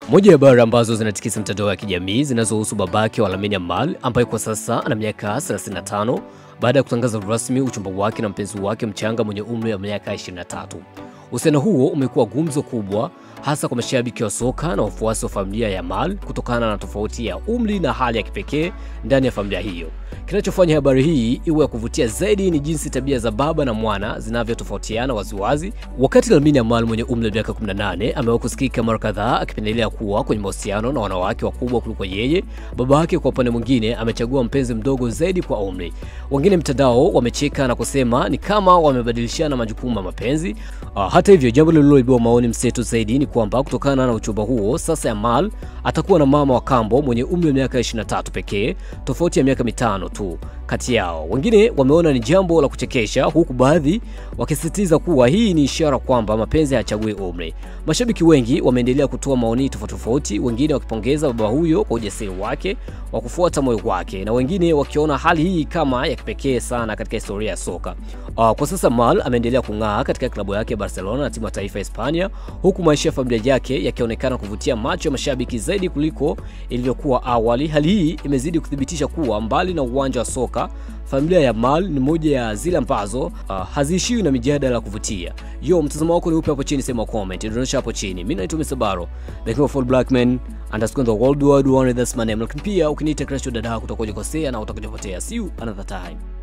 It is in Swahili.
Moja ya habari ambazo zinatikisa mtandao wa kijamii zinazohusu babake wa Lamine Yamal ambaye kwa sasa ana miaka 35 baada ya kutangaza rasmi uchumba wake na mpenzi wake mchanga mwenye umri wa miaka 23. Uhusiano huo umekuwa gumzo kubwa hasa kwa mashabiki wa soka na wafuasi wa familia ya Yamal kutokana na tofauti ya umri na hali ya kipekee ndani ya familia hiyo. Kinachofanya habari hii iwe ya kuvutia zaidi ni jinsi tabia za baba na mwana zinavyotofautiana waziwazi. Wakati Lamine Yamal mwenye umri wa miaka 18 amewahi kusikika mara kadhaa akipendelea kuwa kwenye mahusiano na wanawake wakubwa kuliko yeye, baba yake kwa upande mwingine amechagua mpenzi mdogo zaidi kwa umri. Wengine mtandao wamecheka na kusema ni kama wamebadilishana majukumu ya mapenzi. Hata hivyo, jambo lililoibua maoni mseto zaidi ni kwamba kutokana na uchumba huo, sasa Yamal atakuwa na mama wa kambo mwenye umri wa miaka 23 pekee, tofauti ya miaka 5 tu kati yao. Wengine wameona ni jambo la kuchekesha, huku baadhi wakisisitiza kuwa hii ni ishara kwamba mapenzi hayachagui umri. Mashabiki wengi wameendelea kutoa maoni tofauti, wengine wakipongeza baba huyo kwa ujasiri wake wa kufuata moyo wake, na wengine wakiona hali hii kama ya kipekee sana katika historia ya soka. Kwa sasa Yamal ameendelea kung'aa katika klabu yake Barcelona na timu ya taifa Hispania, huku maisha ya familia yake yakionekana kuvutia macho ya mashabiki zaidi kuliko ilivyokuwa awali. Hali hii imezidi kuthibitisha kuwa mbali na uwanja wa soka, familia ya Yamal ni moja ya zile ambazo haziishiwi na mijadala ya kuvutia. Mtazamo wako ni upi hapo chini? Sema comment, dondosha hapo chini. Mimi naitwa Mr. Baro, the king of all black men _ the world wide one, that's my name. Lakini pia ukiniita Crash dada utakoje kosea na utakoje potea. See you another time.